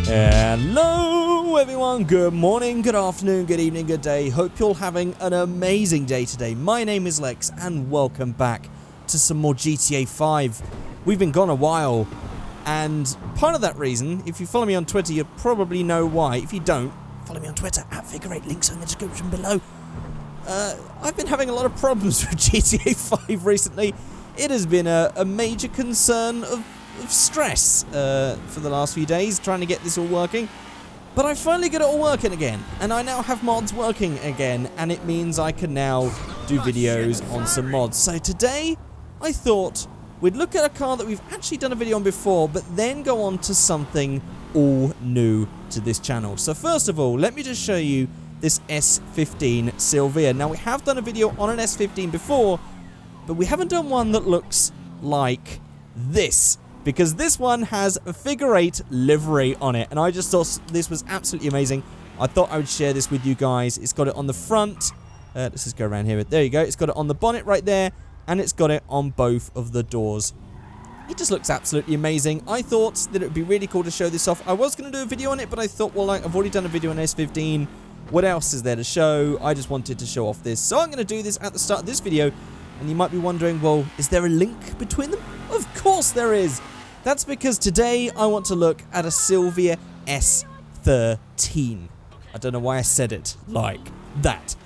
Hello everyone, good morning, good afternoon, good evening, good day. Hope you're all having an amazing day today. My name is Lex and welcome back to some more GTA 5. We've been gone a while and part of that reason, if you follow me on Twitter, you probably know why. If you don't, follow me on Twitter at Figureight, links in the description below. I've been having a lot of problems with GTA 5 recently. It has been a major concern of stress for the last few days trying to get this all working, but I finally got it all working again, and I now have mods working again, and it means I can now do videos on some mods. So today I thought we'd look at a car that we've actually done a video on before, but then go on to something all new to this channel. So first of all, let me just show you this S15 Silvia. Now we have done a video on an S15 before, but we haven't done one that looks like this, because this one has a Figureight livery on it, and I just thought this was absolutely amazing. I thought I would share this with you guys. It's got it on the front. Let's just go around here. There you go. It's got it on the bonnet right there, and it's got it on both of the doors. It just looks absolutely amazing. I thought that it would be really cool to show this off. I was going to do a video on it, but I thought, well, I've already done a video on S15. What else is there to show? I just wanted to show off this. So I'm going to do this at the start of this video, and you might be wondering, well, is there a link between them? Of course there is. That's because today I want to look at a Silvia S13. I don't know why I said it like that.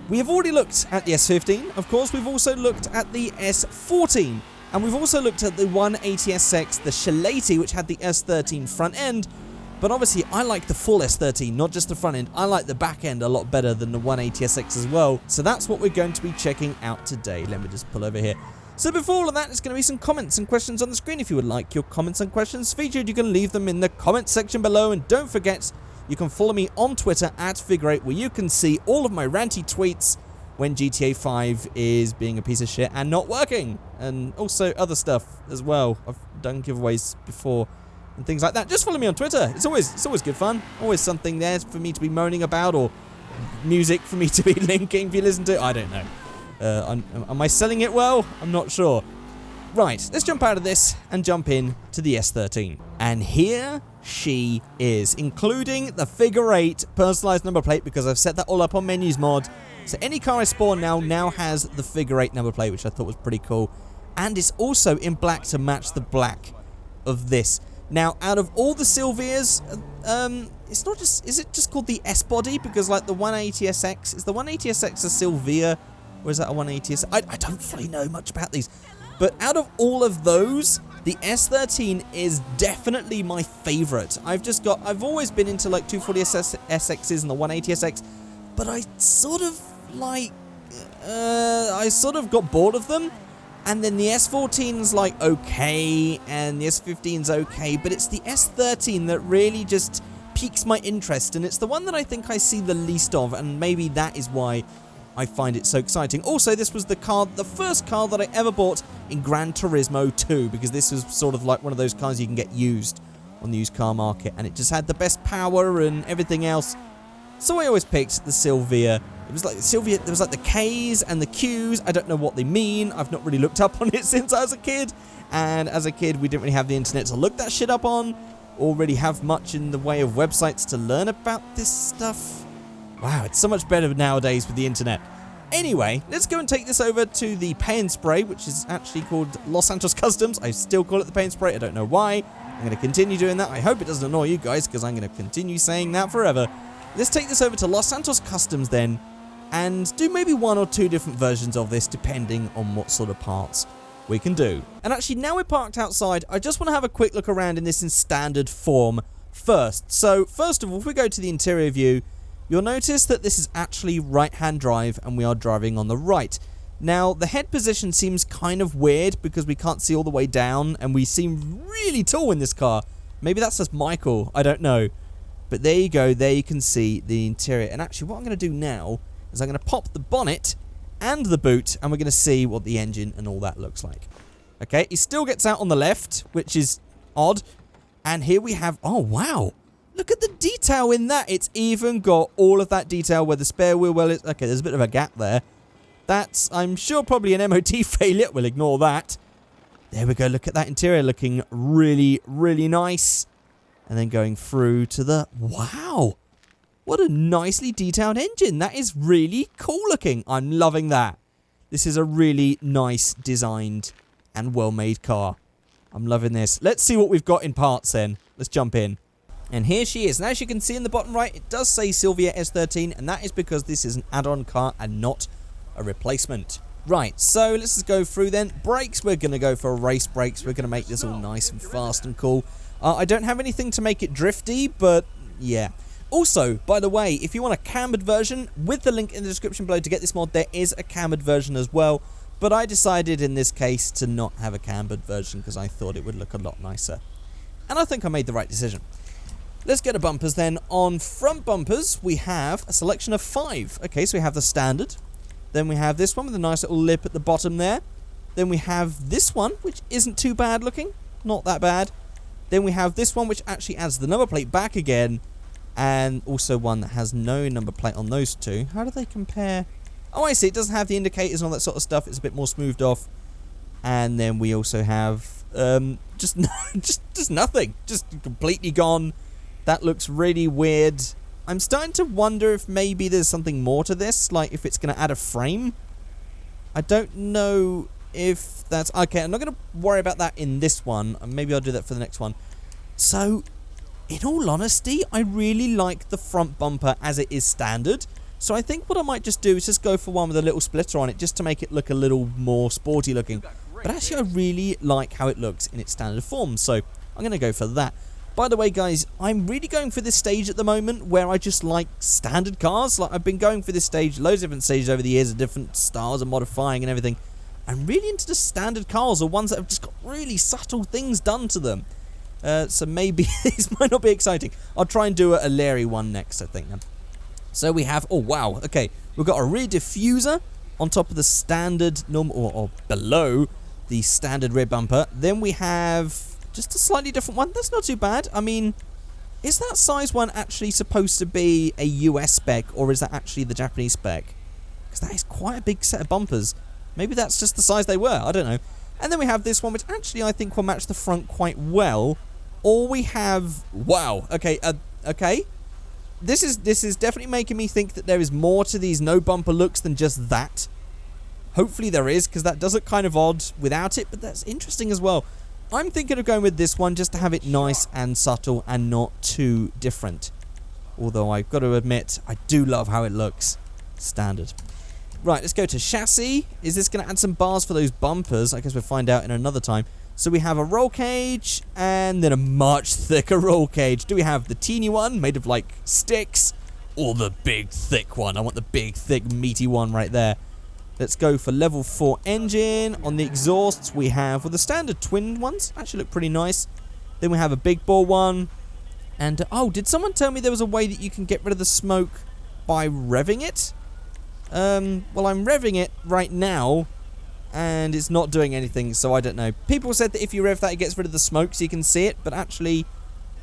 We have already looked at the S15, of course. We've also looked at the S14. And we've also looked at the 180SX, the Shalaty, which had the S13 front end. But obviously, I like the full S13, not just the front end. I like the back end a lot better than the 180SX as well. So that's what we're going to be checking out today. Let me just pull over here. So before all of that, there's going to be some comments and questions on the screen. If you would like your comments and questions featured, you can leave them in the comments section below. And don't forget, you can follow me on Twitter at Figureight, where you can see all of my ranty tweets when GTA 5 is being a piece of shit and not working. And also other stuff as well. I've done giveaways before and things like that. Just follow me on Twitter. It's always good fun. Always something there for me to be moaning about, or music for me to be linking if you listen to it. I don't know. Am I selling it well? I'm not sure. Right, let's jump out of this and jump in to the S13. And here she is, including the Figureight personalized number plate, because I've set that all up on Menus Mod. So any car I spawn now has the Figureight number plate, which I thought was pretty cool. And it's also in black to match the black of this. Now, out of all the Silvias, it's not just, is it just called the S-body? Because like the 180SX, is the 180SX a Silvia? Or is that a 180SX? I don't fully know much about these. But out of all of those, the S13 is definitely my favorite. I've always been into like 240SXs and the 180SX, but I sort of got bored of them. And then the S14's like okay, and the S15's okay, but it's the S13 that really just piques my interest, and it's the one that I think I see the least of, and maybe that is why I find it so exciting. Also, this was the first car that I ever bought in Gran Turismo 2, because this was sort of like one of those cars you can get used on the used car market, and it just had the best power and everything else. So I always picked the Silvia. It was like Silvia, there was like the K's and the Q's. I don't know what they mean. I've not really looked up on it since I was a kid. And as a kid, we didn't really have the internet to look that shit up on, or really have much in the way of websites to learn about this stuff. Wow, it's so much better nowadays with the internet. Anyway, let's go and take this over to the pay and spray, which is actually called Santos Customs. I still call it the pay and spray. I don't know why. I'm going to continue doing that. I hope it doesn't annoy you guys, because I'm going to continue saying that forever. Let's take this over to Santos Customs then, and do maybe one or two different versions of this, depending on what sort of parts we can do. And actually, now we're parked outside, I just want to have a quick look around in this in standard form first. So, first of all, if we go to the interior view, you'll notice that this is actually right-hand drive, and we are driving on the right. Now, the head position seems kind of weird, because we can't see all the way down, and we seem really tall in this car. Maybe that's just Michael, I don't know. But there you go, there you can see the interior. And actually, what I'm going to do now is I'm going to pop the bonnet and the boot, and we're going to see what the engine and all that looks like. Okay, he still gets out on the left, which is odd. And here we have, oh wow, look at the detail in that. It's even got all of that detail where the spare wheel well is. Okay, there's a bit of a gap there. That's, I'm sure, probably an MOT failure. We'll ignore that. There we go. Look at that interior looking really, really nice. And then going through to the... Wow! What a nicely detailed engine. That is really cool looking. I'm loving that. This is a really nice designed and well-made car. I'm loving this. Let's see what we've got in parts then. Let's jump in. And here she is. And as you can see in the bottom right, it does say Silvia S13, and that is because this is an add-on car and not a replacement. Right, so let's just go through then. Brakes, we're going to go for race brakes. We're going to make this all nice and fast and cool. I don't have anything to make it drifty, but yeah. Also, by the way, if you want a cambered version, with the link in the description below to get this mod, there is a cambered version as well. But I decided in this case to not have a cambered version because I thought it would look a lot nicer. And I think I made the right decision. Let's go to bumpers then. On front bumpers, we have a selection of 5. Okay, so we have the standard. Then we have this one with a nice little lip at the bottom there. Then we have this one, which isn't too bad looking. Not that bad. Then we have this one, which actually adds the number plate back again. And also one that has no number plate on those two. How do they compare? Oh, I see. It doesn't have the indicators and all that sort of stuff. It's a bit more smoothed off. And then we also have just nothing. Just completely gone. That looks really weird. I'm starting to wonder if maybe there's something more to this, like if it's going to add a frame. I don't know if that's... Okay, I'm not going to worry about that in this one. Maybe I'll do that for the next one. So, in all honesty, I really like the front bumper as it is standard. So I think what I might just do is just go for one with a little splitter on it, just to make it look a little more sporty looking. But actually, I really like how it looks in its standard form, so I'm going to go for that. By the way, guys, I'm really going for this stage at the moment where I just like standard cars. Like, I've been going for this stage, loads of different stages over the years of different styles and modifying and everything. I'm really into the standard cars, or ones that have just got really subtle things done to them. So maybe this might not be exciting. I'll try and do a Larry one next, I think. So we have... Oh, wow. Okay, we've got a rear diffuser on top of the standard normal, or below the standard rear bumper. Then we have... just a slightly different one. That's not too bad. I mean, is that size one actually supposed to be a US spec, or is that actually the Japanese spec? Because that is quite a big set of bumpers. Maybe that's just the size they were. I don't know. And then we have this one, which actually I think will match the front quite well. Or we have... Wow. Okay. Okay. This is definitely making me think that there is more to these no bumper looks than just that. Hopefully there is, because that does look kind of odd without it, but that's interesting as well. I'm thinking of going with this one just to have it nice and subtle and not too different. Although I've got to admit, I do love how it looks. Standard. Right, let's go to chassis. Is this going to add some bars for those bumpers? I guess we'll find out in another time. So we have a roll cage and then a much thicker roll cage. Do we have the teeny one made of like sticks, or the big thick one? I want the big thick meaty one right there. Let's go for level 4 engine. On the exhausts we have, well, the standard twin ones actually look pretty nice. Then we have a big bore one. And, oh, did someone tell me there was a way that you can get rid of the smoke by revving it? Well, I'm revving it right now, and it's not doing anything, so I don't know. People said that if you rev that, it gets rid of the smoke so you can see it, but actually,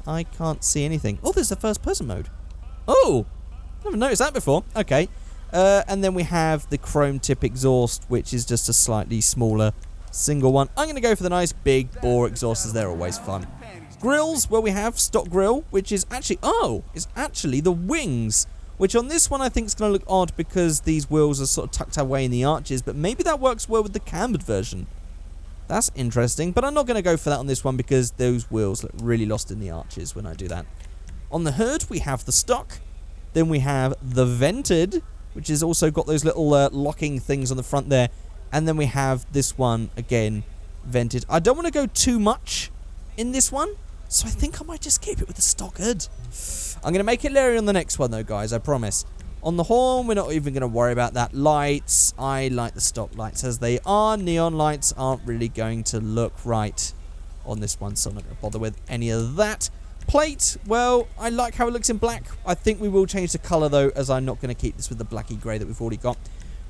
I can't see anything. Oh, there's the first person mode. Oh, never noticed that before. Okay. And then we have the chrome tip exhaust, which is just a slightly smaller single one. I'm going to go for the nice big bore exhausts. They're always fun. Grills, well, we have stock grill, which is actually... Oh, it's actually the wings, which on this one I think is going to look odd because these wheels are sort of tucked away in the arches, but maybe that works well with the cambered version. That's interesting, but I'm not going to go for that on this one because those wheels look really lost in the arches when I do that. On the hood, we have the stock. Then we have the vented, which has also got those little locking things on the front there. And then we have this one, again, vented. I don't want to go too much in this one, so I think I might just keep it with the stock hood. I'm going to make it Larry on the next one, though, guys, I promise. On the horn, we're not even going to worry about that. Lights, I like the stock lights as they are. Neon lights aren't really going to look right on this one, so I'm not going to bother with any of that. Plate, well, I like how it looks in black. I think we will change the colour, though, as I'm not going to keep this with the blacky grey that we've already got.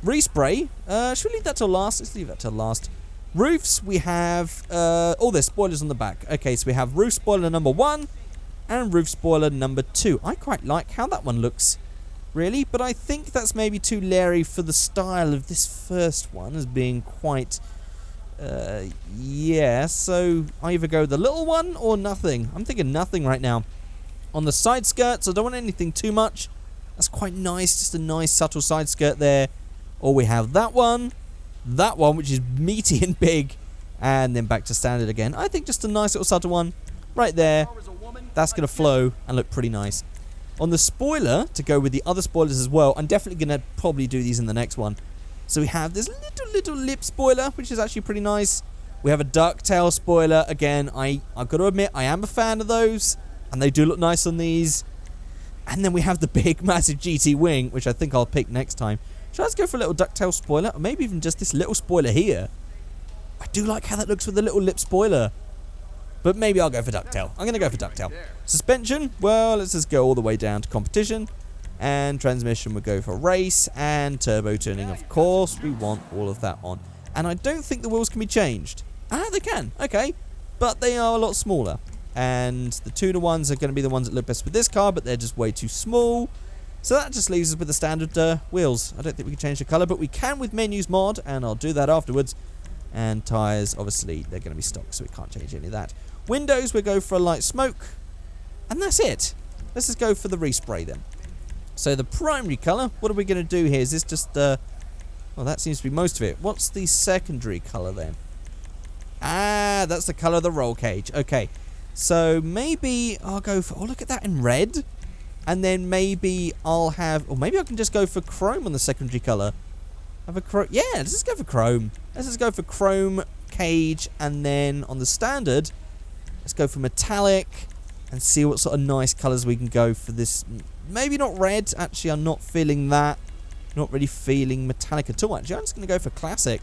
Respray, should we leave that till last? Let's leave that till last. Roofs, we have, oh, there's spoilers on the back. Okay, so we have roof spoiler number 1 and roof spoiler number 2. I quite like how that one looks, really, but I think that's maybe too Larry for the style of this first one as being quite Yeah, so either go the little one or nothing. I'm thinking nothing right now. On the side skirts, I don't want anything too much. That's quite nice, just a nice subtle side skirt there. Or we have that one, which is meaty and big, and then back to standard again. I think just a nice little subtle one right there. That's going to flow and look pretty nice. On the spoiler, to go with the other spoilers as well, I'm definitely going to probably do these in the next one. So we have this little lip spoiler, which is actually pretty nice. We have a ducktail spoiler. Again, I've got to admit, I am a fan of those, and they do look nice on these. And then we have the big, massive GT wing, which I think I'll pick next time. So let's go for a little ducktail spoiler, or maybe even just this little spoiler here. I do like how that looks with the little lip spoiler. But maybe I'll go for ducktail. I'm going to go for ducktail. Suspension, well, let's just go all the way down to competition. And transmission would go for race, and turbo tuning, of course. We want all of that on. And I don't think the wheels can be changed. Ah, they can. Okay. But they are a lot smaller. And the tuner ones are going to be the ones that look best with this car, but they're just way too small. So that just leaves us with the standard wheels. I don't think we can change the colour, but we can with menus mod, and I'll do that afterwards. And tyres, obviously, they're going to be stock, so we can't change any of that. Windows, we go for a light smoke. And that's it. Let's just go for the respray then. So the primary colour, what are we going to do here? Is this just, well, that seems to be most of it. What's the secondary colour then? Ah, that's the colour of the roll cage. Okay, so maybe I'll go for, oh, look at that in red. And then maybe I'll have, or maybe I can just go for chrome on the secondary colour. Have a chrome, yeah, let's just go for chrome. Let's just go for chrome cage, and then on the standard, let's go for metallic and see what sort of nice colours we can go for this. Maybe not red. Actually, I'm not feeling that. Not really feeling metallic at all. Actually, I'm just going to go for classic.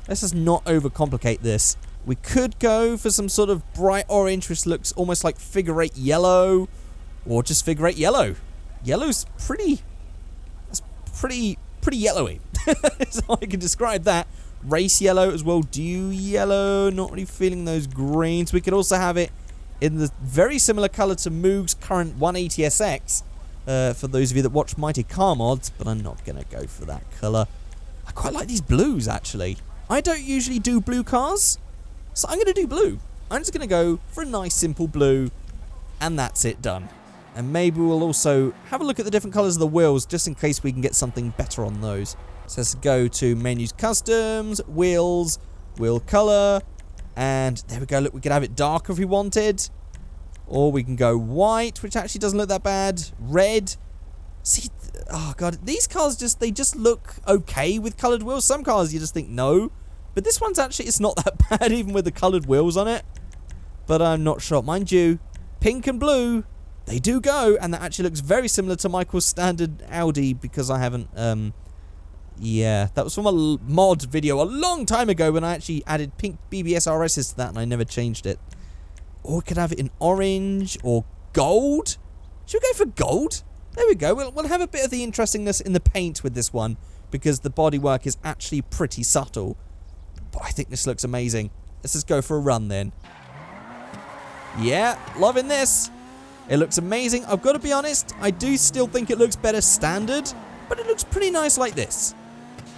Let's just not overcomplicate this. We could go for some sort of bright orange, which looks almost like Figureight yellow, or just Figureight yellow. Yellow's pretty. That's pretty yellowy. That's how I can describe that. Race yellow as well. Dew yellow. Not really feeling those greens. We could also have it in the very similar colour to Moog's current 180SX. For those of you that watch Mighty Car Mods, but I'm not going to go for that colour. I quite like these blues, actually. I don't usually do blue cars, so I'm going to do blue. I'm just going to go for a nice, simple blue, and that's it, done. And maybe we'll also have a look at the different colours of the wheels, just in case we can get something better on those. So let's go to Menus Customs, Wheels, Wheel Colour, and there we go. Look, we could have it darker if we wanted. Or we can go white, which actually doesn't look that bad. Red. See, oh god, these cars they just look okay with coloured wheels. Some cars you just think no. But this one's actually, it's not that bad even with the coloured wheels on it. But I'm not sure. Mind you, pink and blue, they do go. And that actually looks very similar to Michael's standard Audi, because I haven't, yeah, that was from a mod video a long time ago when I actually added pink BBS RSs to that and I never changed it. Or we could have it in orange or gold. Should we go for gold? There we go. We'll have a bit of the interestingness in the paint with this one, because the bodywork is actually pretty subtle. But I think this looks amazing. Let's just go for a run then. Yeah, loving this. It looks amazing. I've got to be honest, I do still think it looks better standard, but it looks pretty nice like this.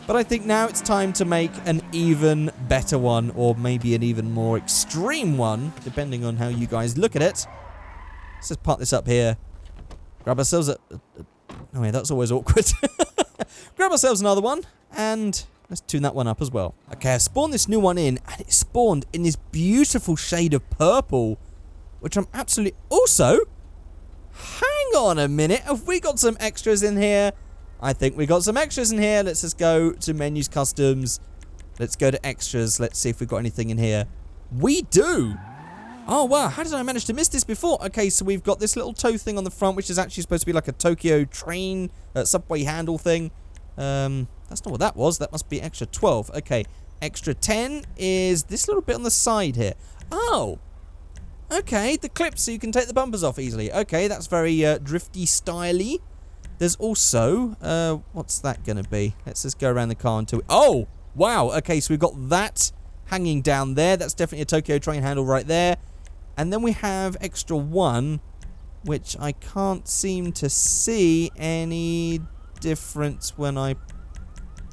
But I think now it's time to make an even better one, or maybe an even more extreme one, depending on how you guys look at it. Let's just park this up here. Grab ourselves a... Oh yeah, that's always awkward. Grab ourselves another one, and let's tune that one up as well. Okay, I spawned this new one in, and it spawned in this beautiful shade of purple, which I'm absolutely... Also, hang on a minute. Have we got some extras in here? I think we got some extras in here. Let's just go to Menus Customs. Let's go to extras. Let's see if we've got anything in here. We do. Oh, wow. How did I manage to miss this before? Okay, so we've got this little toe thing on the front, which is actually supposed to be like a Tokyo train, subway handle thing. That's not what that was. That must be extra 12. Okay, extra 10 is this little bit on the side here. Oh, okay. The clips so you can take the bumpers off easily. Okay, that's very drifty styly. There's also, what's that going to be? Let's just go around the car until... Oh, wow. Okay, so we've got that hanging down there. That's definitely a Tokyo train handle right there. And then we have extra 1, which I can't seem to see any difference when I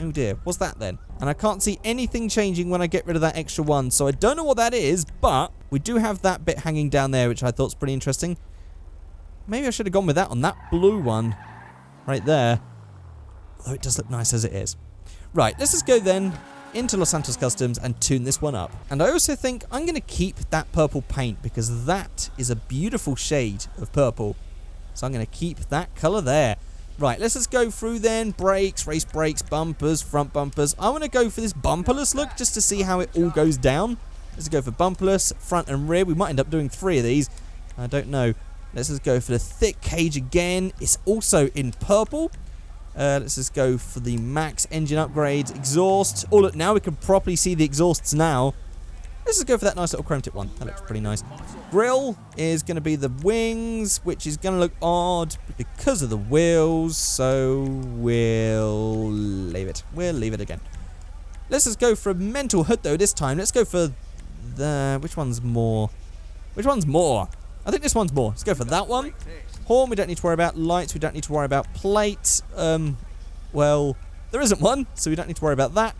Oh dear, what's that then? And I can't see anything changing when I get rid of that extra one, so I don't know what that is, but we do have that bit hanging down there, which I thought's pretty interesting. Maybe I should have gone with that on that blue one right there. Although it does look nice as it is. Right, let's just go then into Los Santos Customs and tune this one up. And I also think I'm going to keep that purple paint because that is a beautiful shade of purple. So I'm going to keep that color there. Right, let's just go through then. Brakes, race brakes, bumpers, front bumpers. I want to go for this bumperless look just to see how it all goes down. Let's go for bumperless, front and rear. We might end up doing 3 of these. I don't know. Let's just go for the thick cage again. It's also in purple. Let's just go for the max engine upgrades. Exhaust. Oh, look, now we can properly see the exhausts now. Let's just go for that nice little chrome tip one. That looks pretty nice. Grill is going to be the wings, which is going to look odd because of the wheels. So we'll leave it. We'll leave it again. Let's just go for a mental hood, though, this time. Let's go for the... Which one's more? Which one's more? I think this one's more. Let's go for that one. Horn, we don't need to worry about. Lights, we don't need to worry about. Plate, well, there isn't one, so we don't need to worry about that.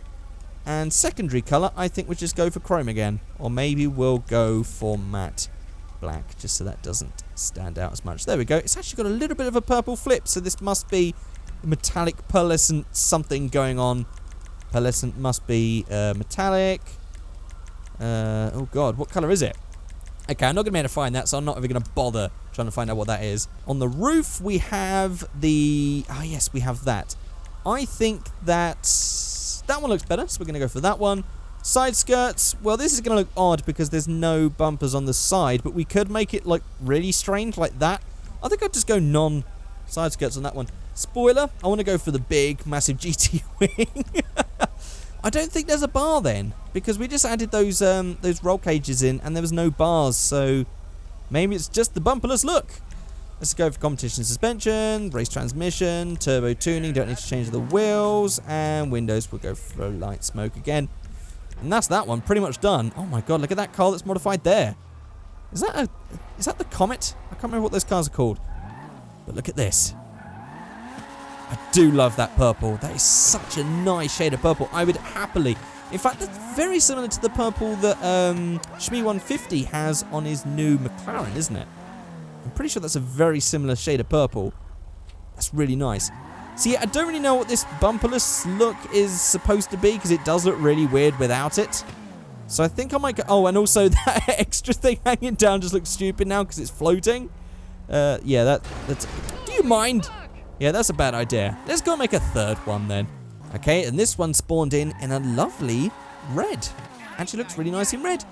And secondary colour, I think we'll just go for chrome again. Or maybe we'll go for matte black, just so that doesn't stand out as much. There we go. It's actually got a little bit of a purple flip, so this must be metallic pearlescent something going on. Pearlescent must be metallic. Oh god, what colour is it? Okay, I'm not going to be able to find that, so I'm not even going to bother trying to find out what that is. On the roof, we have the... Oh, yes, we have that. I think that one looks better, so we're going to go for that one. Side skirts, well, this is going to look odd because there's no bumpers on the side, but we could make it, like, really strange like that. I think I'd just go non-side skirts on that one. Spoiler, I want to go for the big, massive GT wing. I don't think there's a bar then, because we just added those roll cages in and there was no bars, so maybe it's just the bumperless look. Let's go for competition suspension, race transmission, turbo tuning, don't need to change the wheels, and windows, we'll go for light smoke again. And that's that one, pretty much done. Oh my god, look at that car that's modified there. Is that the Comet? I can't remember what those cars are called. But look at this. I do love that purple. That is such a nice shade of purple. I would happily... In fact, that's very similar to the purple that Shmi 150 has on his new McLaren, isn't it? I'm pretty sure that's a very similar shade of purple. That's really nice. So yeah, I don't really know what this bumperless look is supposed to be because it does look really weird without it. So I think I might go... Oh, and also that extra thing hanging down just looks stupid now because it's floating. Yeah, that's... Do you mind? Yeah, that's a bad idea. Let's go and make a third one then. Okay, and this one spawned in a lovely red. Actually looks really nice in red.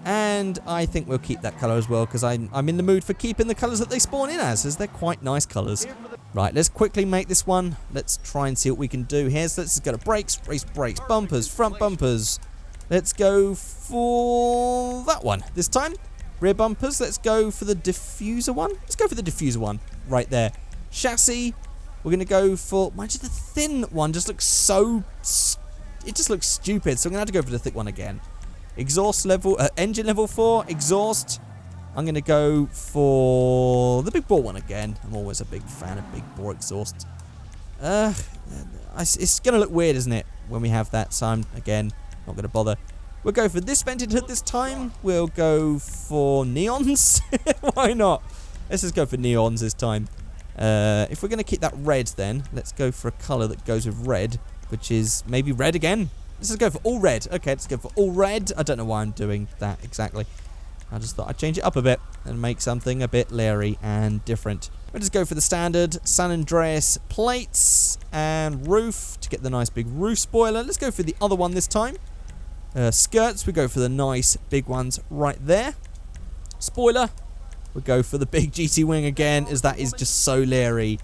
And I think we'll keep that colour as well because I'm in the mood for keeping the colours that they spawn in as they're quite nice colours. Right, let's quickly make this one. Let's try and see what we can do here. So let's just go to brakes, race brakes, bumpers, front bumpers. Let's go for that one this time. Rear bumpers, let's go for the diffuser one. Let's go for the diffuser one right there. Chassis, we're going to go for... Mind you, the thin one just looks so... It just looks stupid, so I'm going to have to go for the thick one again. Exhaust level... engine level 4, exhaust. I'm going to go for the big bore one again. I'm always a big fan of big bore exhausts. It's going to look weird, isn't it, when we have that, so I'm, again, not going to bother. We'll go for this vented hood this time. We'll go for neons. Why not? Let's just go for neons this time. If we're going to keep that red then, let's go for a colour that goes with red, which is maybe red again. Let's just go for all red. Okay, let's go for all red. I don't know why I'm doing that exactly. I just thought I'd change it up a bit and make something a bit leery and different. We'll just go for the standard San Andreas plates and roof to get the nice big roof spoiler. Let's go for the other one this time. Skirts, we go for the nice big ones right there. Spoiler. We'll go for the big GT wing again, as that is just so leery.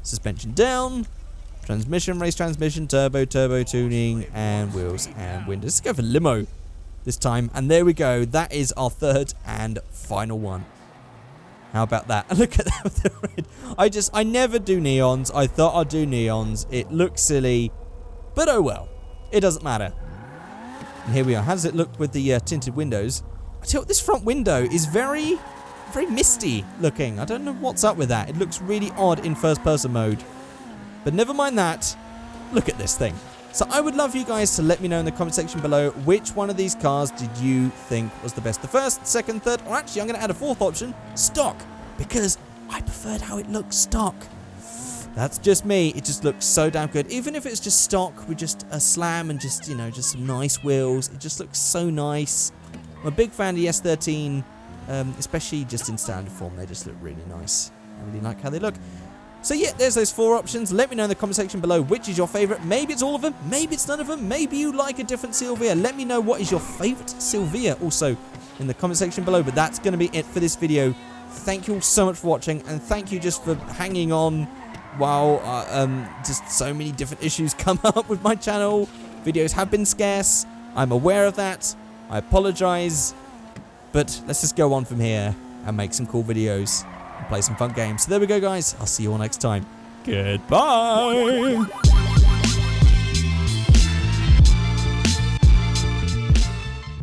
Suspension down. Transmission, race transmission, turbo tuning, and wheels and windows. Let's go for limo this time. And there we go. That is our third and final one. How about that? Look at that with the red. I never do neons. I thought I'd do neons. It looks silly. But oh well. It doesn't matter. And here we are. How does it look with the tinted windows? I tell you what, this front window is very misty looking. I don't know what's up with that. It looks really odd in first person mode. But never mind that. Look at this thing. So I would love you guys to let me know in the comment section below which one of these cars did you think was the best. The first, second, third, or actually I'm going to add a fourth option, stock, because I preferred how it looks stock. That's just me. It just looks so damn good. Even if it's just stock with just a slam and just, you know, just some nice wheels. It just looks so nice. I'm a big fan of the S13, especially just in standard form. They just look really nice. I really like how they look. So yeah, there's those 4 options. Let me know in the comment section below which is your favorite. Maybe it's all of them. Maybe it's none of them. Maybe you like a different Silvia. Let me know what is your favorite Silvia also in the comment section below. But that's going to be it for this video. Thank you all so much for watching. And thank you just for hanging on while just so many different issues come up with my channel. Videos have been scarce. I'm aware of that. I apologize. But let's just go on from here and make some cool videos. Play some fun games. So there we go, guys. I'll see you all next time. Goodbye.